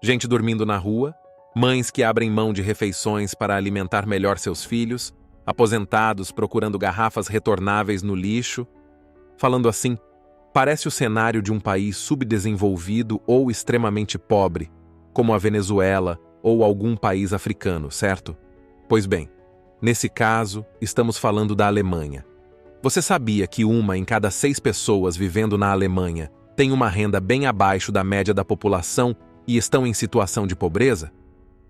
Gente dormindo na rua, mães que abrem mão de refeições para alimentar melhor seus filhos, aposentados procurando garrafas retornáveis no lixo. Falando assim, parece o cenário de um país subdesenvolvido ou extremamente pobre, como a Venezuela ou algum país africano, certo? Pois bem, nesse caso, estamos falando da Alemanha. Você sabia que 1 em cada 6 pessoas vivendo na Alemanha tem uma renda bem abaixo da média da população e estão em situação de pobreza?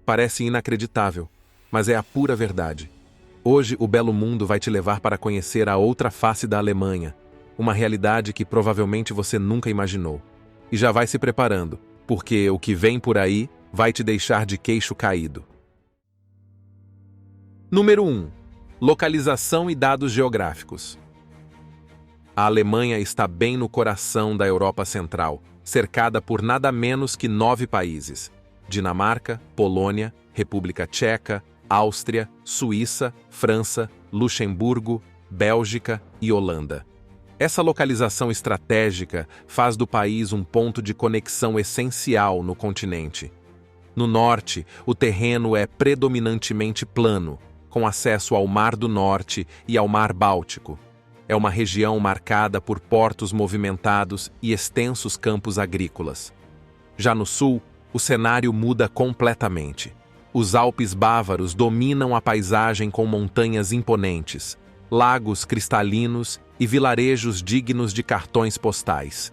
Parece inacreditável, mas é a pura verdade. Hoje, o Belo Mundo vai te levar para conhecer a outra face da Alemanha, uma realidade que provavelmente você nunca imaginou. E já vai se preparando, porque o que vem por aí vai te deixar de queixo caído. Número 1. Localização e dados geográficos. A Alemanha está bem no coração da Europa Central, cercada por nada menos que 9 países: Dinamarca, Polônia, República Tcheca, Áustria, Suíça, França, Luxemburgo, Bélgica e Holanda. Essa localização estratégica faz do país um ponto de conexão essencial no continente. No norte, o terreno é predominantemente plano, com acesso ao Mar do Norte e ao Mar Báltico. É uma região marcada por portos movimentados e extensos campos agrícolas. Já no sul, o cenário muda completamente. Os Alpes bávaros dominam a paisagem com montanhas imponentes, lagos cristalinos e vilarejos dignos de cartões postais.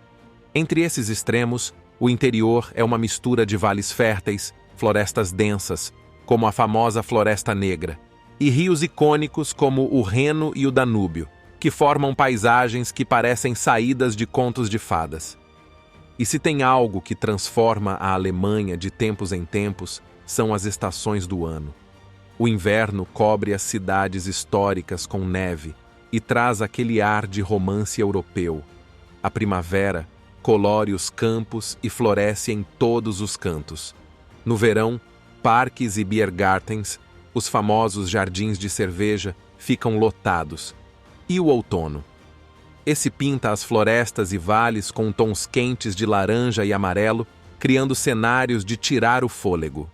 Entre esses extremos, o interior é uma mistura de vales férteis, florestas densas, como a famosa Floresta Negra, e rios icônicos como o Reno e o Danúbio, que formam paisagens que parecem saídas de contos de fadas. E se tem algo que transforma a Alemanha de tempos em tempos, são as estações do ano. O inverno cobre as cidades históricas com neve e traz aquele ar de romance europeu. A primavera colore os campos e floresce em todos os cantos. No verão, parques e biergartens, os famosos jardins de cerveja, ficam lotados. E o outono? Esse pinta as florestas e vales com tons quentes de laranja e amarelo, criando cenários de tirar o fôlego.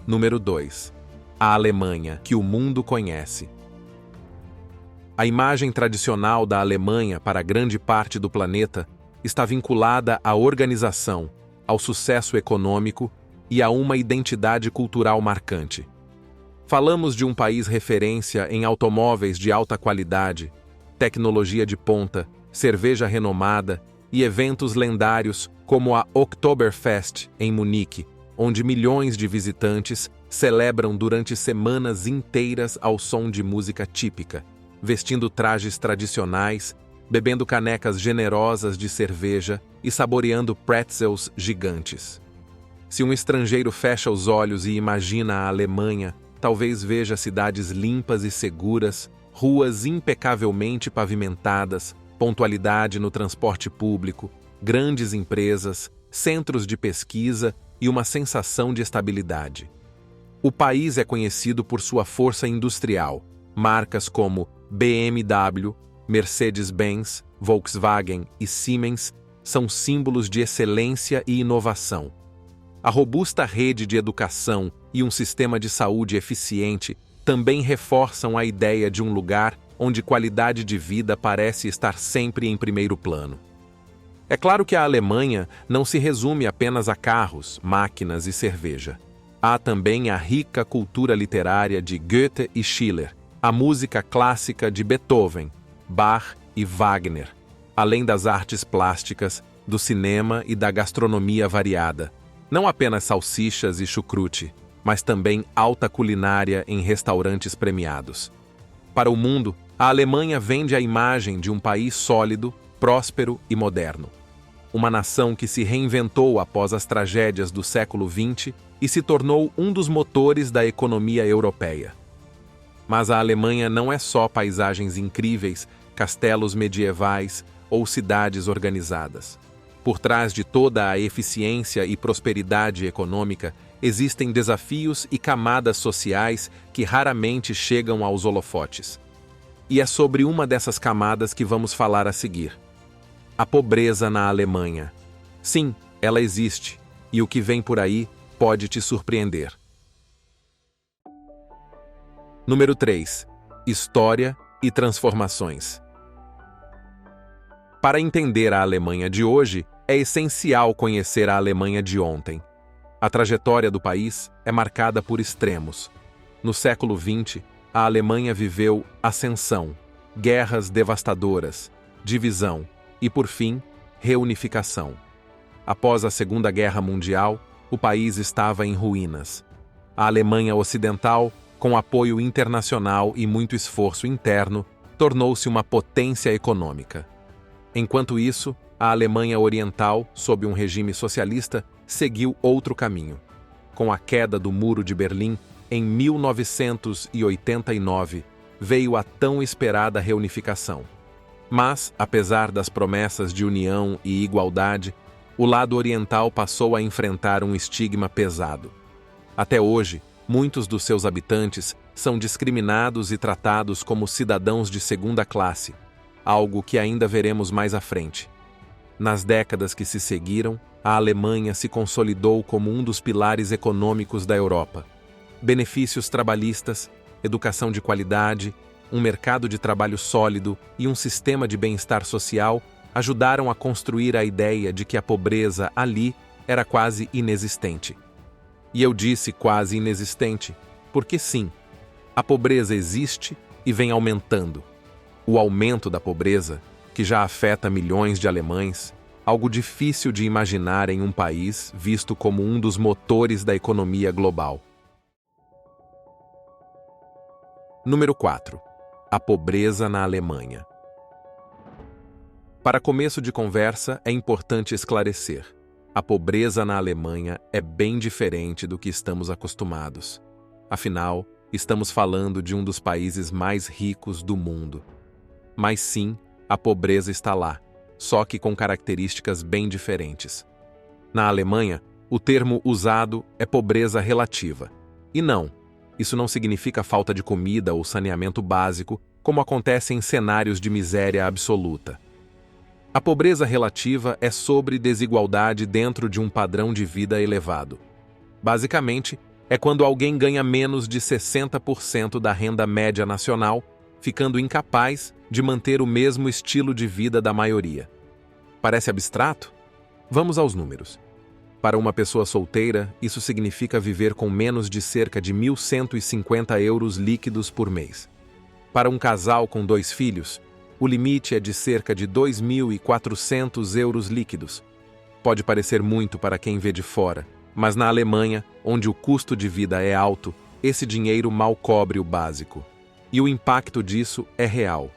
Número 2. A Alemanha, que o mundo conhece. A imagem tradicional da Alemanha para grande parte do planeta está vinculada à organização, ao sucesso econômico e a uma identidade cultural marcante. Falamos de um país referência em automóveis de alta qualidade, tecnologia de ponta, cerveja renomada e eventos lendários como a Oktoberfest em Munique, onde milhões de visitantes celebram durante semanas inteiras ao som de música típica, vestindo trajes tradicionais, bebendo canecas generosas de cerveja e saboreando pretzels gigantes. Se um estrangeiro fecha os olhos e imagina a Alemanha, talvez veja cidades limpas e seguras, ruas impecavelmente pavimentadas, pontualidade no transporte público, grandes empresas, centros de pesquisa e uma sensação de estabilidade. O país é conhecido por sua força industrial. Marcas como BMW, Mercedes-Benz, Volkswagen e Siemens são símbolos de excelência e inovação. A robusta rede de educação e um sistema de saúde eficiente também reforçam a ideia de um lugar onde qualidade de vida parece estar sempre em primeiro plano. É claro que a Alemanha não se resume apenas a carros, máquinas e cerveja. Há também a rica cultura literária de Goethe e Schiller, a música clássica de Beethoven, Bach e Wagner, além das artes plásticas, do cinema e da gastronomia variada. Não apenas salsichas e chucrute, mas também alta culinária em restaurantes premiados. Para o mundo, a Alemanha vende a imagem de um país sólido, próspero e moderno. Uma nação que se reinventou após as tragédias do século XX e se tornou um dos motores da economia europeia. Mas a Alemanha não é só paisagens incríveis, castelos medievais ou cidades organizadas. Por trás de toda a eficiência e prosperidade econômica, existem desafios e camadas sociais que raramente chegam aos holofotes. E é sobre uma dessas camadas que vamos falar a seguir. A pobreza na Alemanha. Sim, ela existe, e o que vem por aí pode te surpreender. Número 3. História e transformações. Para entender a Alemanha de hoje, é essencial conhecer a Alemanha de ontem. A trajetória do país é marcada por extremos. No século XX, a Alemanha viveu ascensão, guerras devastadoras, divisão e, por fim, reunificação. Após a Segunda Guerra Mundial, o país estava em ruínas. A Alemanha Ocidental, com apoio internacional e muito esforço interno, tornou-se uma potência econômica. Enquanto isso, a Alemanha Oriental, sob um regime socialista, seguiu outro caminho. Com a queda do Muro de Berlim, em 1989, veio a tão esperada reunificação. Mas, apesar das promessas de união e igualdade, o lado oriental passou a enfrentar um estigma pesado. Até hoje, muitos dos seus habitantes são discriminados e tratados como cidadãos de segunda classe, algo que ainda veremos mais à frente. Nas décadas que se seguiram, a Alemanha se consolidou como um dos pilares econômicos da Europa. Benefícios trabalhistas, educação de qualidade, um mercado de trabalho sólido e um sistema de bem-estar social ajudaram a construir a ideia de que a pobreza ali era quase inexistente. E eu disse quase inexistente, porque sim, a pobreza existe e vem aumentando. O aumento da pobreza, que já afeta milhões de alemães, algo difícil de imaginar em um país visto como um dos motores da economia global. Número 4. A pobreza na Alemanha. Para começo de conversa, é importante esclarecer. A pobreza na Alemanha é bem diferente do que estamos acostumados. Afinal, estamos falando de um dos países mais ricos do mundo. Mas sim, a pobreza está lá, só que com características bem diferentes. Na Alemanha, o termo usado é pobreza relativa. E não, isso não significa falta de comida ou saneamento básico, como acontece em cenários de miséria absoluta. A pobreza relativa é sobre desigualdade dentro de um padrão de vida elevado. Basicamente, é quando alguém ganha menos de 60% da renda média nacional, ficando incapaz de manter o mesmo estilo de vida da maioria. Parece abstrato? Vamos aos números. Para uma pessoa solteira, isso significa viver com menos de cerca de 1.150 euros líquidos por mês. Para um casal com 2 filhos, o limite é de cerca de 2.400 euros líquidos. Pode parecer muito para quem vê de fora, mas na Alemanha, onde o custo de vida é alto, esse dinheiro mal cobre o básico. E o impacto disso é real.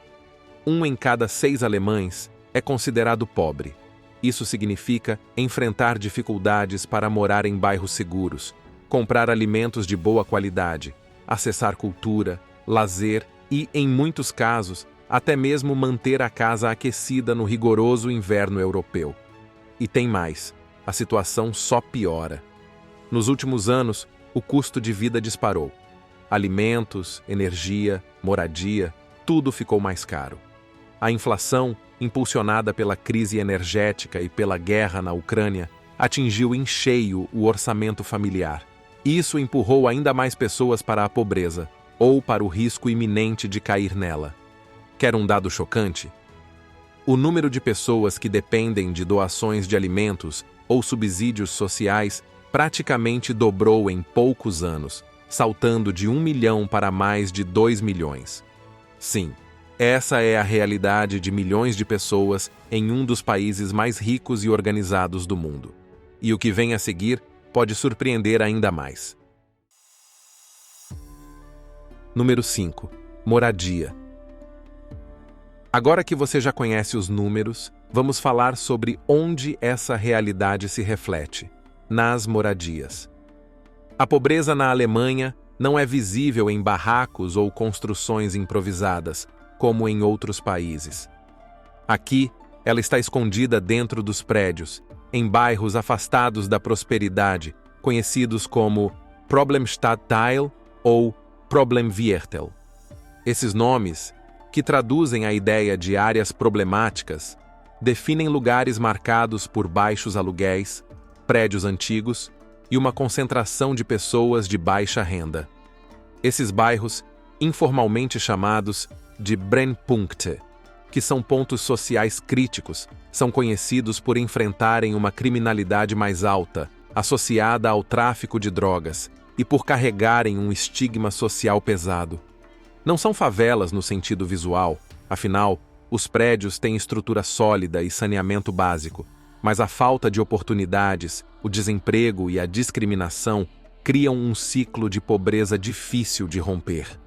1 em cada 6 alemães é considerado pobre. Isso significa enfrentar dificuldades para morar em bairros seguros, comprar alimentos de boa qualidade, acessar cultura, lazer e, em muitos casos, até mesmo manter a casa aquecida no rigoroso inverno europeu. E tem mais, a situação só piora. Nos últimos anos, o custo de vida disparou. Alimentos, energia, moradia, tudo ficou mais caro. A inflação, impulsionada pela crise energética e pela guerra na Ucrânia, atingiu em cheio o orçamento familiar. Isso empurrou ainda mais pessoas para a pobreza, ou para o risco iminente de cair nela. Quer um dado chocante? O número de pessoas que dependem de doações de alimentos ou subsídios sociais praticamente dobrou em poucos anos, saltando de 1 milhão para mais de 2 milhões. Sim, essa é a realidade de milhões de pessoas em um dos países mais ricos e organizados do mundo. E o que vem a seguir pode surpreender ainda mais. Número 5. Moradia. Agora que você já conhece os números, vamos falar sobre onde essa realidade se reflete: nas moradias. A pobreza na Alemanha não é visível em barracos ou construções improvisadas, como em outros países. Aqui, ela está escondida dentro dos prédios, em bairros afastados da prosperidade, conhecidos como Problemstadtteil ou Problemviertel. Esses nomes, que traduzem a ideia de áreas problemáticas, definem lugares marcados por baixos aluguéis, prédios antigos e uma concentração de pessoas de baixa renda. Esses bairros, informalmente chamados de Brennpunkte, que são pontos sociais críticos, são conhecidos por enfrentarem uma criminalidade mais alta, associada ao tráfico de drogas, e por carregarem um estigma social pesado. Não são favelas no sentido visual, afinal, os prédios têm estrutura sólida e saneamento básico, mas a falta de oportunidades, o desemprego e a discriminação criam um ciclo de pobreza difícil de romper.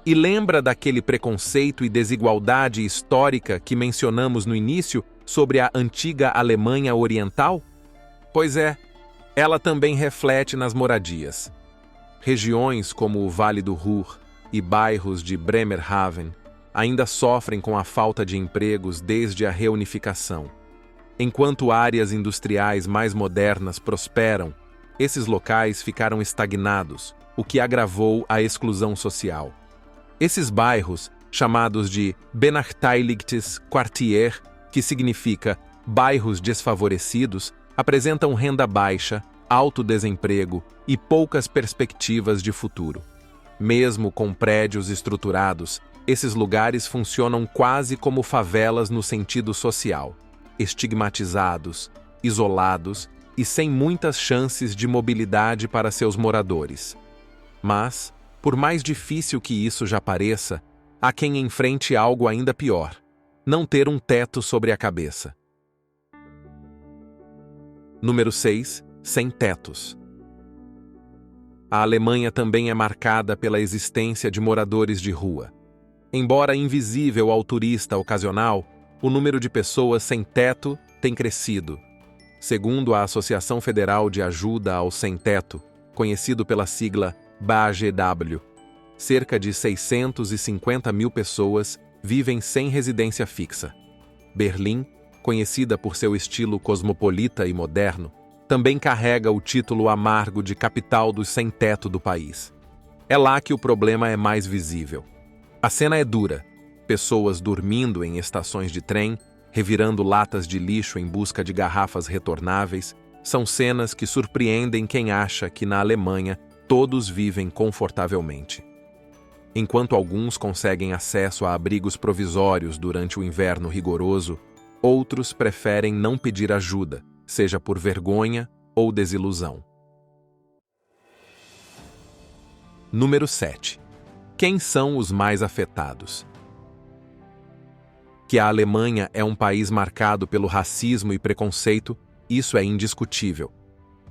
E lembra daquele preconceito e desigualdade histórica que mencionamos no início sobre a antiga Alemanha Oriental? Pois é, ela também reflete nas moradias. Regiões como o Vale do Ruhr e bairros de Bremerhaven ainda sofrem com a falta de empregos desde a reunificação. Enquanto áreas industriais mais modernas prosperam, esses locais ficaram estagnados, o que agravou a exclusão social. Esses bairros, chamados de Benachteiligtes Quartier, que significa bairros desfavorecidos, apresentam renda baixa, alto desemprego e poucas perspectivas de futuro. Mesmo com prédios estruturados, esses lugares funcionam quase como favelas no sentido social, estigmatizados, isolados e sem muitas chances de mobilidade para seus moradores. Mas, por mais difícil que isso já pareça, há quem enfrente algo ainda pior: não ter um teto sobre a cabeça. Número 6. Sem tetos. A Alemanha também é marcada pela existência de moradores de rua. Embora invisível ao turista ocasional, o número de pessoas sem teto tem crescido. Segundo a Associação Federal de Ajuda ao Sem-Teto, conhecido pela sigla BAGW, cerca de 650 mil pessoas vivem sem residência fixa. Berlim, conhecida por seu estilo cosmopolita e moderno, também carrega o título amargo de capital do sem-teto do país. É lá que o problema é mais visível. A cena é dura: pessoas dormindo em estações de trem, revirando latas de lixo em busca de garrafas retornáveis, são cenas que surpreendem quem acha que na Alemanha todos vivem confortavelmente. Enquanto alguns conseguem acesso a abrigos provisórios durante o inverno rigoroso, outros preferem não pedir ajuda, seja por vergonha ou desilusão. Número 7. Quem são os mais afetados? Que a Alemanha é um país marcado pelo racismo e preconceito, isso é indiscutível.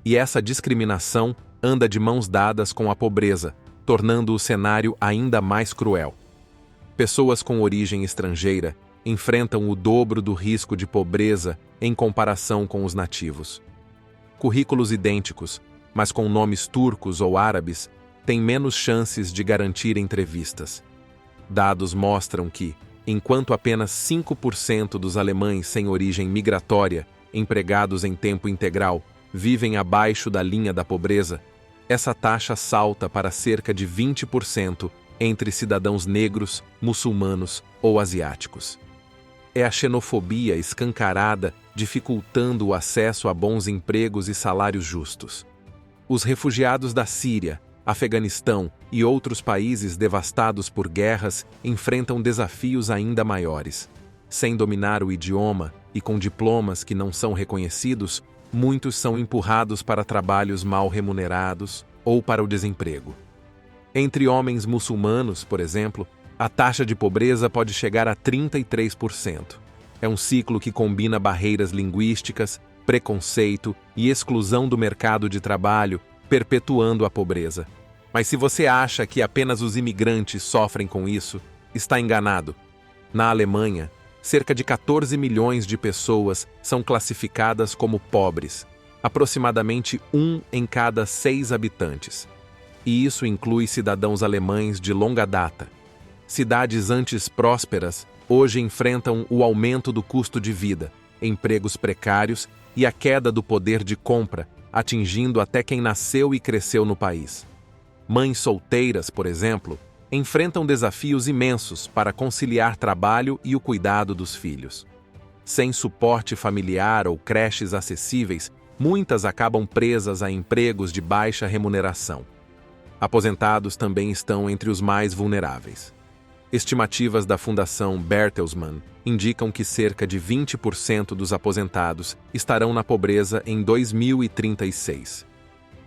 E essa discriminação anda de mãos dadas com a pobreza, tornando o cenário ainda mais cruel. Pessoas com origem estrangeira enfrentam o dobro do risco de pobreza em comparação com os nativos. Currículos idênticos, mas com nomes turcos ou árabes, têm menos chances de garantir entrevistas. Dados mostram que, enquanto apenas 5% dos alemães sem origem migratória, empregados em tempo integral, vivem abaixo da linha da pobreza, essa taxa salta para cerca de 20% entre cidadãos negros, muçulmanos ou asiáticos. É a xenofobia escancarada dificultando o acesso a bons empregos e salários justos. Os refugiados da Síria, Afeganistão e outros países devastados por guerras enfrentam desafios ainda maiores. Sem dominar o idioma e com diplomas que não são reconhecidos, muitos são empurrados para trabalhos mal remunerados ou para o desemprego. Entre homens muçulmanos, por exemplo, a taxa de pobreza pode chegar a 33%. É um ciclo que combina barreiras linguísticas, preconceito e exclusão do mercado de trabalho, perpetuando a pobreza. Mas se você acha que apenas os imigrantes sofrem com isso, está enganado. Na Alemanha, cerca de 14 milhões de pessoas são classificadas como pobres, aproximadamente 1 em cada 6 habitantes. E isso inclui cidadãos alemães de longa data. Cidades antes prósperas hoje enfrentam o aumento do custo de vida, empregos precários e a queda do poder de compra, atingindo até quem nasceu e cresceu no país. Mães solteiras, por exemplo, enfrentam desafios imensos para conciliar trabalho e o cuidado dos filhos. Sem suporte familiar ou creches acessíveis, muitas acabam presas a empregos de baixa remuneração. Aposentados também estão entre os mais vulneráveis. Estimativas da Fundação Bertelsmann indicam que cerca de 20% dos aposentados estarão na pobreza em 2036.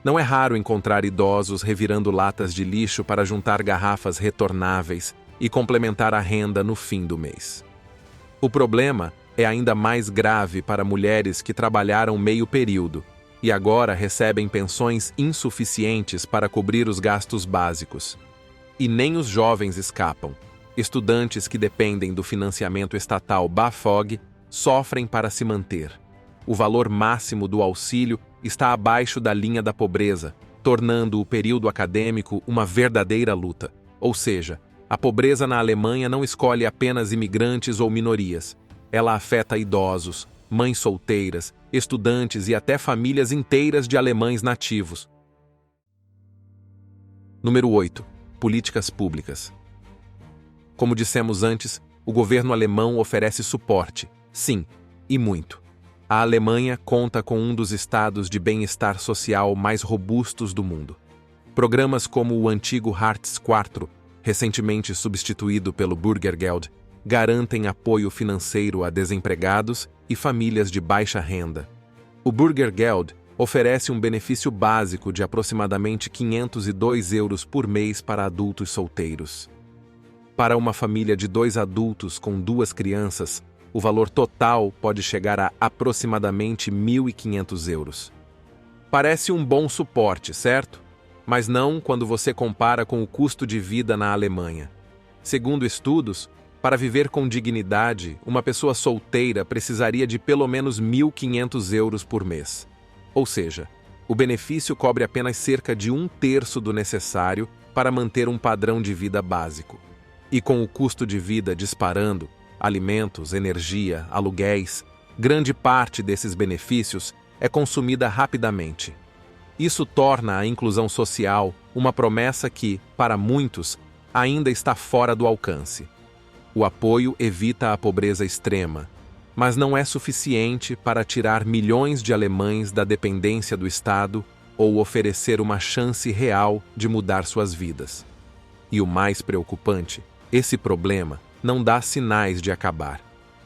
Não é raro encontrar idosos revirando latas de lixo para juntar garrafas retornáveis e complementar a renda no fim do mês. O problema é ainda mais grave para mulheres que trabalharam meio período e agora recebem pensões insuficientes para cobrir os gastos básicos. E nem os jovens escapam. Estudantes que dependem do financiamento estatal BAföG sofrem para se manter. O valor máximo do auxílio está abaixo da linha da pobreza, tornando o período acadêmico uma verdadeira luta. Ou seja, a pobreza na Alemanha não escolhe apenas imigrantes ou minorias. Ela afeta idosos, mães solteiras, estudantes e até famílias inteiras de alemães nativos. Número 8. Políticas públicas. Como dissemos antes, o governo alemão oferece suporte, sim, e muito. A Alemanha conta com um dos estados de bem-estar social mais robustos do mundo. Programas como o antigo Hartz IV, recentemente substituído pelo Bürgergeld, garantem apoio financeiro a desempregados e famílias de baixa renda. O Bürgergeld oferece um benefício básico de aproximadamente 502 euros por mês para adultos solteiros. Para uma família de 2 adultos com 2 crianças, o valor total pode chegar a aproximadamente 1.500 euros. Parece um bom suporte, certo? Mas não quando você compara com o custo de vida na Alemanha. Segundo estudos, para viver com dignidade, uma pessoa solteira precisaria de pelo menos 1.500 euros por mês. Ou seja, o benefício cobre apenas cerca de 1/3 do necessário para manter um padrão de vida básico. E com o custo de vida disparando, alimentos, energia, aluguéis, grande parte desses benefícios é consumida rapidamente. Isso torna a inclusão social uma promessa que, para muitos, ainda está fora do alcance. O apoio evita a pobreza extrema, mas não é suficiente para tirar milhões de alemães da dependência do Estado ou oferecer uma chance real de mudar suas vidas. E o mais preocupante, esse problema não dá sinais de acabar.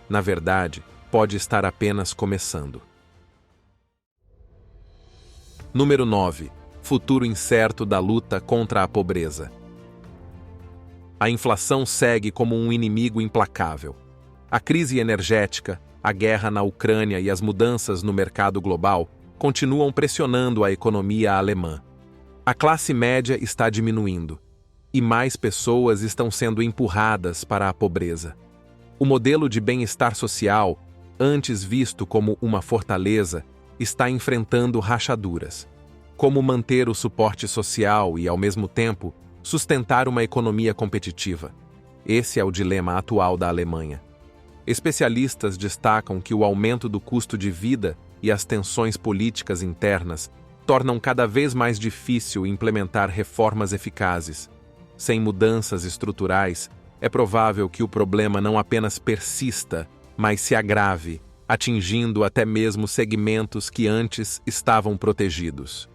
Na verdade, pode estar apenas começando. Número 9. Futuro incerto da luta contra a pobreza. A inflação segue como um inimigo implacável. A crise energética, a guerra na Ucrânia e as mudanças no mercado global continuam pressionando a economia alemã. A classe média está diminuindo e mais pessoas estão sendo empurradas para a pobreza. O modelo de bem-estar social, antes visto como uma fortaleza, está enfrentando rachaduras. Como manter o suporte social e, ao mesmo tempo, sustentar uma economia competitiva? Esse é o dilema atual da Alemanha. Especialistas destacam que o aumento do custo de vida e as tensões políticas internas tornam cada vez mais difícil implementar reformas eficazes. Sem mudanças estruturais, é provável que o problema não apenas persista, mas se agrave, atingindo até mesmo segmentos que antes estavam protegidos.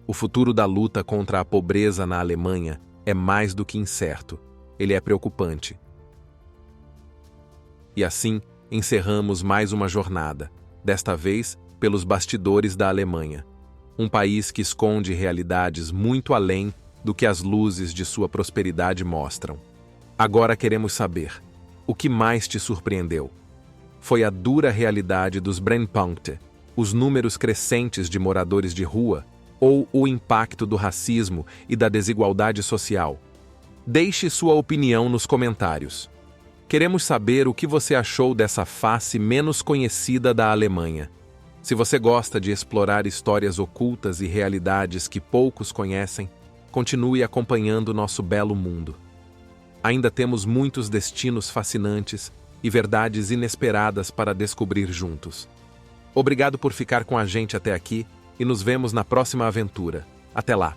O futuro da luta contra a pobreza na Alemanha é mais do que incerto, ele é preocupante. E assim, encerramos mais uma jornada, desta vez pelos bastidores da Alemanha, um país que esconde realidades muito além do que as luzes de sua prosperidade mostram. Agora queremos saber, o que mais te surpreendeu? Foi a dura realidade dos Brennpunkte, os números crescentes de moradores de rua, ou o impacto do racismo e da desigualdade social? Deixe sua opinião nos comentários. Queremos saber o que você achou dessa face menos conhecida da Alemanha. Se você gosta de explorar histórias ocultas e realidades que poucos conhecem, continue acompanhando nosso belo mundo. Ainda temos muitos destinos fascinantes e verdades inesperadas para descobrir juntos. Obrigado por ficar com a gente até aqui e nos vemos na próxima aventura. Até lá!